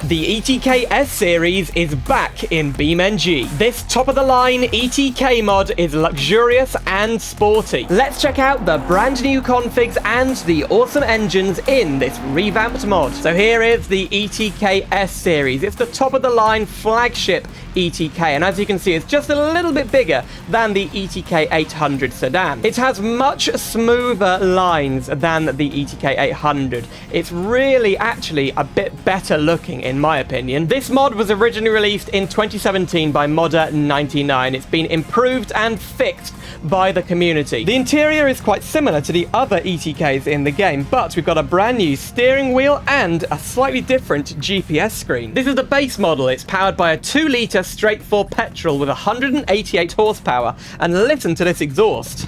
The ETK S-Series is back in BeamNG. This top-of-the-line ETK mod is luxurious and sporty. Let's check out the brand new configs and the awesome engines in this revamped mod. So here is the ETK S-Series. It's the top-of-the-line flagship ETK, and as you can see, it's just a little bit bigger than the ETK 800 Sedan. It has much smoother lines than the ETK 800. It's really actually a bit better looking in my opinion. This mod was originally released in 2017 by Modder99. It's been improved and fixed by the community. The interior is quite similar to the other ETKs in the game, but we've got a brand new steering wheel and a slightly different GPS screen. This is the base model. It's powered by a 2-litre straight 4 petrol with 188 horsepower, and listen to this exhaust.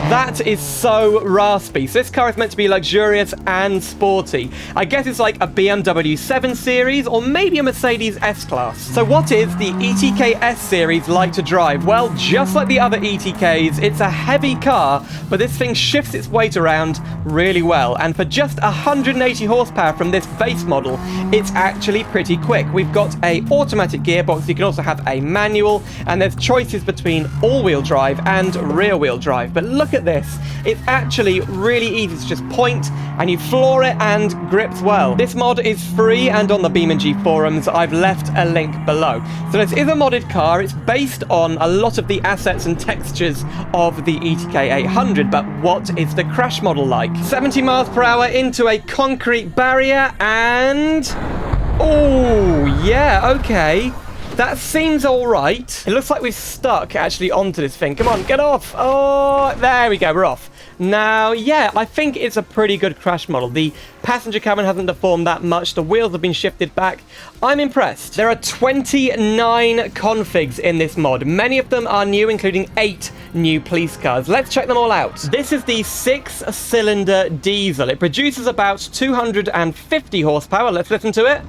That is so raspy. So this car is meant to be luxurious and sporty. I guess it's like a BMW 7 Series or maybe a Mercedes S-Class. So what is the ETK S-Series like to drive? Well, just like the other ETKs, it's a heavy car, but this thing shifts its weight around really well. And for just 180 horsepower from this base model, it's actually pretty quick. We've got an automatic gearbox. You can also have a manual, and there's choices between all-wheel drive and rear-wheel drive. But look at this. It's actually really easy to just point and you floor it and grips well. This mod is free and on the BeamNG forums. I've left a link below. So this is a modded car. It's based on a lot of the assets and textures of the ETK 800, but what is the crash model like? 70 miles per hour into a concrete barrier and... oh, yeah, okay. That seems all right. It looks like we're stuck actually onto this thing. Come on, get off. Oh, there we go. We're off. Now, yeah, I think it's a pretty good crash model. The passenger cabin hasn't deformed that much. The wheels have been shifted back. I'm impressed. There are 29 configs in this mod. Many of them are new, including 8 new police cars. Let's check them all out. This is the 6-cylinder diesel. It produces about 250 horsepower. Let's listen to it.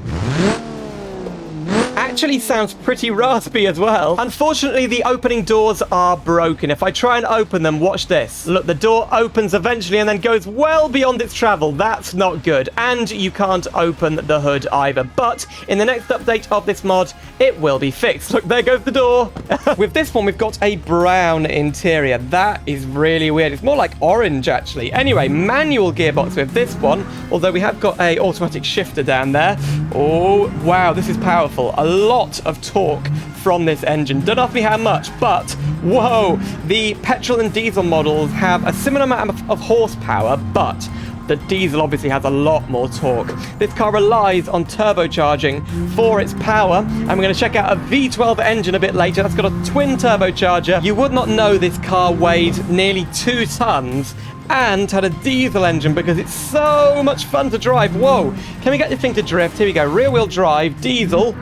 Actually sounds pretty raspy as well. Unfortunately, the opening doors are broken. If I try and open them, watch this. Look, the door opens eventually and then goes well beyond its travel. That's not good. And you can't open the hood either. But in the next update of this mod, it will be fixed. Look, there goes the door. With this one, we've got a brown interior. That is really weird. It's more like orange, actually. Anyway, manual gearbox with this one, although we have got a automatic shifter down there. Oh, wow, this is powerful. A lot of torque from this engine. Don't ask me how much, but whoa, the petrol and diesel models have a similar amount of horsepower, but the diesel obviously has a lot more torque. This car relies on turbocharging for its power, and we're going to check out a V12 engine a bit later. That's got a twin turbocharger. You would not know this car weighed nearly 2 tons and had a diesel engine because it's so much fun to drive. Whoa, can we get this thing to drift? Here we go, rear wheel drive, diesel.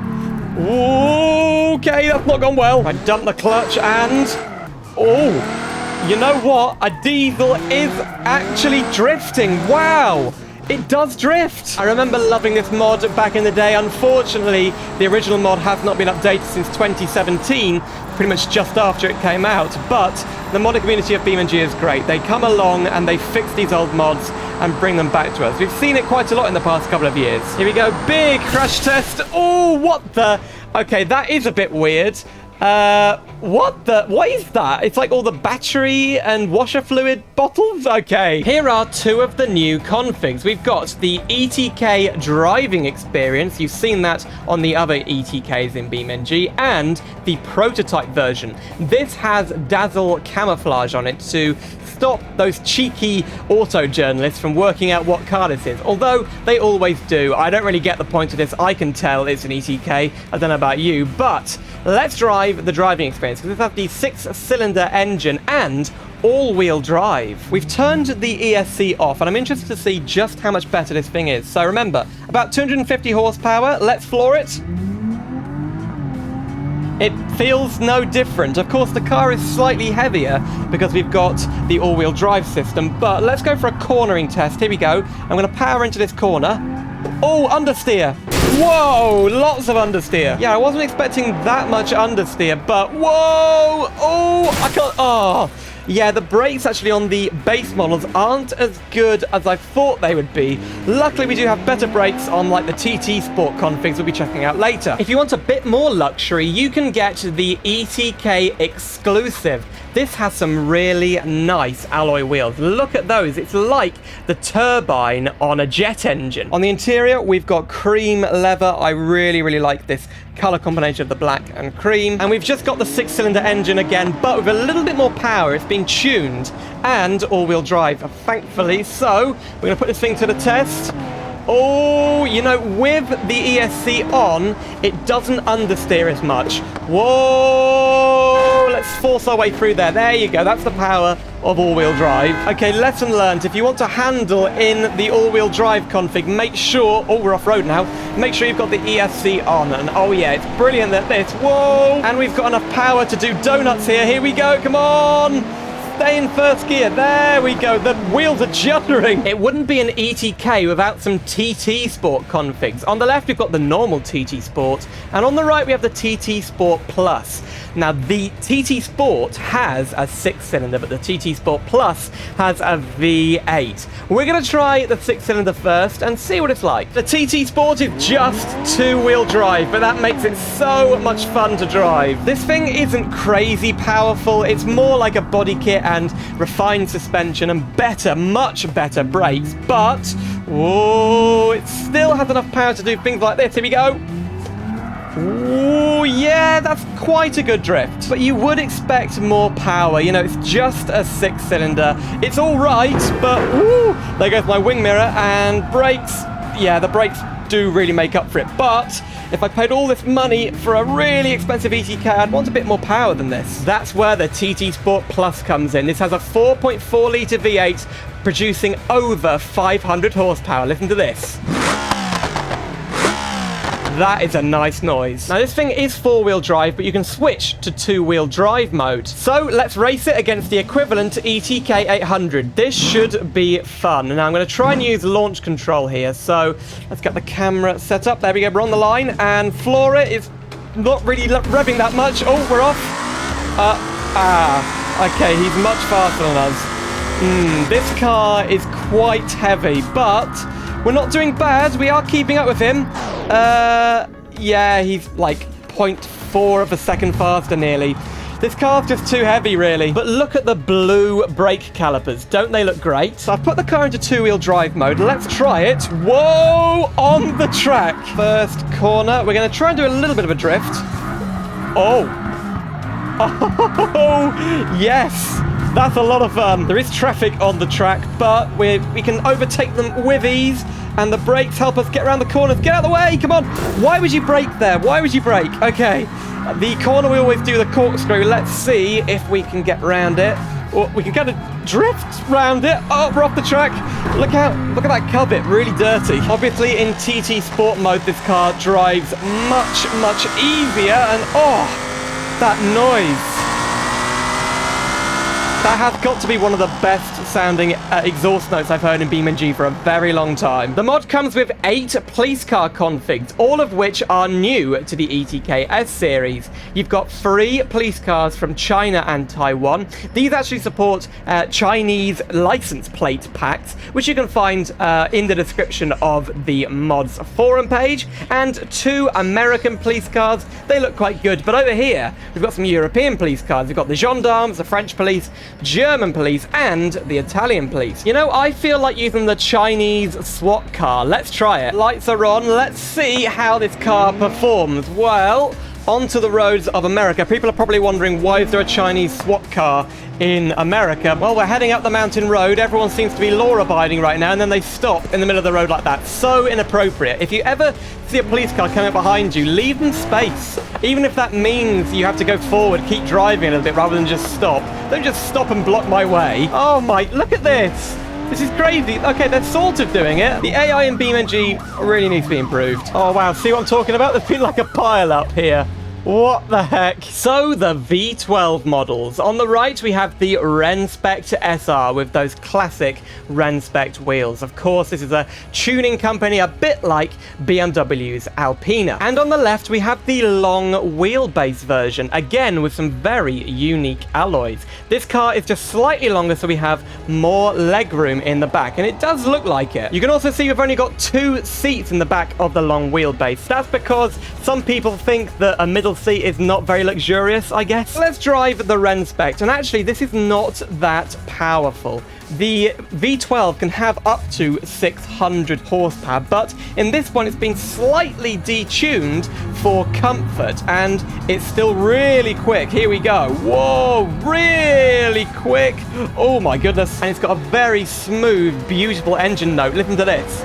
Okay, that's not gone well. I dump the clutch and... oh, you know what? A diesel is actually drifting. Wow, it does drift. I remember loving this mod back in the day. Unfortunately, the original mod has not been updated since 2017, pretty much just after it came out. But the modding community of BeamNG is great. They come along and they fix these old mods and bring them back to us. We've seen it quite a lot in the past couple of years. Here we go, big crash test. Oh, what the... okay, that is a bit weird. What is that? It's like all the battery and washer fluid bottles? Okay. Here are 2 of the new configs. We've got the ETK driving experience. You've seen that on the other ETKs in BeamNG, and the prototype version. This has dazzle camouflage on it to stop those cheeky auto journalists from working out what car this is. Although they always do. I don't really get the point of this. I can tell it's an ETK. I don't know about you, but let's drive the driving experience, because this has the 6-cylinder engine and all-wheel drive. We've turned the ESC off, and I'm interested to see just how much better this thing is. So remember, about 250 horsepower. Let's floor it. It feels no different. Of course, the car is slightly heavier because we've got the all-wheel drive system, but let's go for a cornering test. Here we go. I'm going to power into this corner. Oh, understeer. Whoa, lots of understeer. Yeah, I wasn't expecting that much understeer, but whoa. Oh, I can't. Oh, Yeah, the brakes actually on the base models aren't as good as I thought they would be. Luckily, we do have better brakes on like the ttSport configs we'll be checking out later. If you want a bit more luxury, you can get the ETK exclusive. This has some really nice alloy wheels. Look at those. It's like the turbine on a jet engine. On the interior, we've got cream leather. I really, really like this color combination of the black and cream. And we've just got the 6-cylinder engine again, but with a little bit more power. It's been tuned and all-wheel drive, thankfully. So we're going to put this thing to the test. Oh, you know, with the ESC on, it doesn't understeer as much. Whoa! Let's force our way through there. There you go. That's the power of all-wheel drive. Okay, lesson learned. If you want to handle in the all-wheel drive config, make sure... Oh, we're off-road now. Make sure you've got the ESC on. And oh, yeah, it's brilliant at this. Whoa! And we've got enough power to do donuts here. Here we go. Come on! Stay in first gear. There we go. The wheels are juddering. It wouldn't be an ETK without some ttSport configs. On the left, we've got the normal ttSport, and on the right, we have the ttSport Plus. Now, the ttSport has a 6-cylinder, but the ttSport Plus has a V8. We're going to try the 6-cylinder first and see what it's like. The ttSport is just 2-wheel drive, but that makes it so much fun to drive. This thing isn't crazy powerful. It's more like a body kit and refined suspension and better, much better brakes, but whoa, it still has enough power to do things like this. Here we go. Ooh, yeah, that's quite a good drift. But you would expect more power. You know, it's just a 6-cylinder. It's all right, but ooh, there goes my wing mirror and brakes. Yeah, the brakes do really make up for it. But if I paid all this money for a really expensive ETK, I'd want a bit more power than this. That's where the ttSport Plus comes in. This has a 4.4-litre V8 producing over 500 horsepower. Listen to this. That is a nice noise. Now, this thing is 4-wheel drive, but you can switch to 2-wheel drive mode. So let's race it against the equivalent ETK 800. This should be fun. Now, I'm going to try and use launch control here. So let's get the camera set up. There we go. We're on the line, and Flora is not really revving that much. Oh, we're off. Okay, he's much faster than us. This car is quite heavy, but we're not doing bad. We are keeping up with him. Yeah, he's like 0.4 of a second faster nearly. This car's just too heavy, really. But look at the blue brake calipers. Don't they look great? So I've put the car into 2-wheel drive mode. Let's try it. Whoa! On the track. First corner. We're going to try and do a little bit of a drift. Oh. Oh, yes. That's a lot of fun. There is traffic on the track, but we can overtake them with ease, and the brakes help us get around the corners. Get out of the way, come on. Why would you brake there? Why would you brake? Okay, the corner, we always do the corkscrew. Let's see if we can get around it. Or we can kind of drift around it. Oh, we're off the track. Look at that carpet, really dirty. Obviously, in ttSport mode, this car drives much, much easier, and oh, that noise. That has got to be one of the best sounding exhaust notes I've heard in BeamNG for a very long time. The mod comes with 8 police car configs, all of which are new to the ETK S-Series. You've got 3 police cars from China and Taiwan. These actually support Chinese license plate packs, which you can find in the description of the mod's forum page, and 2 American police cars. They look quite good, but over here, we've got some European police cars. We've got the gendarmes, the French police, German police, and the Italian police. You know, I feel like using the Chinese SWAT car. Let's try it. Lights are on. Let's see how this car performs. Well, onto the roads of America. People are probably wondering, why is there a Chinese SWAT car in America? Well, we're heading up the mountain road. Everyone seems to be law-abiding right now, and then they stop in the middle of the road like that. So inappropriate. If you ever see a police car coming up behind you, leave them space. Even if that means you have to go forward, keep driving a little bit rather than just stop. Don't just stop and block my way. Oh my, look at this. This is crazy. Okay, they're sort of doing it. The AI in BeamNG really needs to be improved. Oh wow, see what I'm talking about? There's been like a pile up here. What the heck? So, the V12 models. On the right, we have the Renspect SR with those classic Renspect wheels. Of course, this is a tuning company a bit like BMW's Alpina. And on the left, we have the long wheelbase version, again with some very unique alloys. This car is just slightly longer, so we have more legroom in the back, and it does look like it. You can also see we've only got 2 seats in the back of the long wheelbase. That's because some people think that a middle seat is not very luxurious, I guess. Let's drive the Renspect, and actually this is not that powerful. The V12 can have up to 600 horsepower, but in this one it's been slightly detuned for comfort, and it's still really quick. Here we go. Whoa, really quick. Oh my goodness. And it's got a very smooth, beautiful engine note. Listen to this.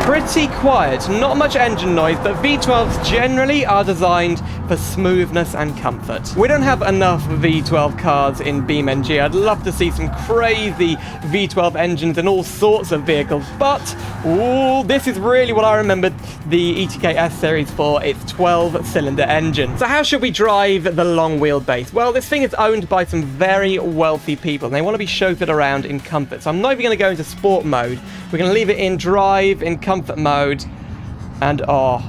Pretty quiet, not much engine noise, but V12s generally are designed for smoothness and comfort. We don't have enough V12 cars in BeamNG. I'd love to see some crazy V12 engines in all sorts of vehicles, but ooh, this is really what I remembered the ETK S-Series for, its 12-cylinder engine. So how should we drive the long wheelbase? Well, this thing is owned by some very wealthy people, and they want to be chauffeured around in comfort. So I'm not even going to go into sport mode. We're going to leave it in drive, in comfort mode, and oh,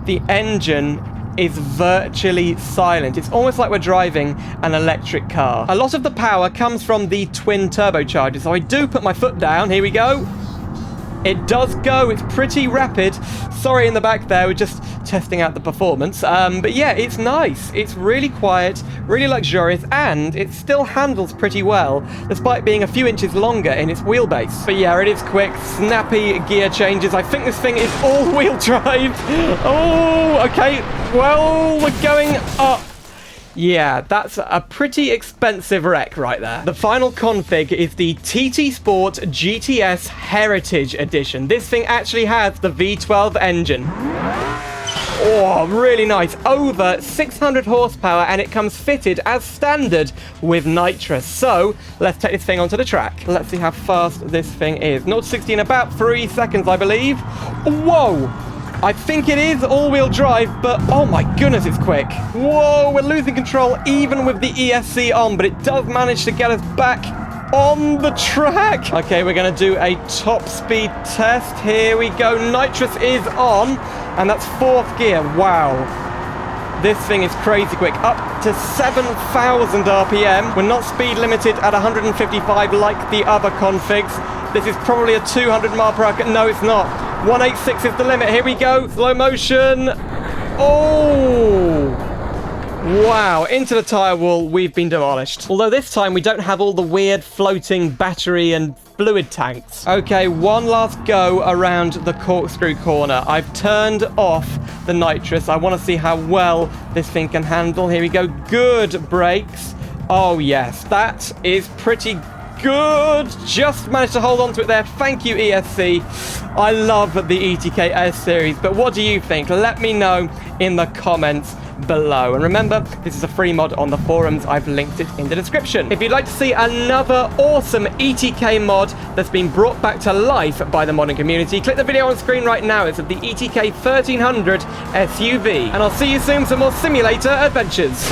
the engine is virtually silent. It's almost like we're driving an electric car. A lot of the power comes from the twin turbochargers, so I do put my foot down. Here we go. It does go. It's pretty rapid. Sorry in the back there, we're just testing out the performance. But yeah, it's nice. It's really quiet, really luxurious, and it still handles pretty well, despite being a few inches longer in its wheelbase. But yeah, it is quick, snappy gear changes. I think this thing is all-wheel drive. Oh, okay. Well, we're going up. Yeah, that's a pretty expensive wreck right there. The final config is the ttSport GTS Heritage Edition. This thing actually has the V12 engine. Oh, really nice. Over 600 horsepower, and it comes fitted as standard with nitrous. So, let's take this thing onto the track. Let's see how fast this thing is. 0 to 60 in about 3 seconds, I believe. Whoa! I think it is all-wheel drive, but oh my goodness, it's quick. Whoa, we're losing control even with the ESC on, but it does manage to get us back on the track. Okay, we're going to do a top speed test. Here we go. Nitrous is on, and that's 4th gear. Wow. This thing is crazy quick. Up to 7,000 RPM. We're not speed limited at 155 like the other configs. This is probably a 200 mile per hour. No, it's not. 186 is the limit. Here we go. Slow motion. Oh. Wow. Into the tyre wall. We've been demolished. Although this time we don't have all the weird floating battery and fluid tanks. Okay, one last go around the corkscrew corner. I've turned off the nitrous. I want to see how well this thing can handle. Here we go. Good brakes. Oh, yes. That is pretty good. Just managed to hold on to it there. Thank you, ESC. I love the ETK S-Series, but what do you think? Let me know in the comments below. And remember, this is a free mod on the forums. I've linked it in the description. If you'd like to see another awesome ETK mod that's been brought back to life by the modding community, click the video on screen right now. It's of the ETK 1300 SUV. And I'll see you soon for more simulator adventures.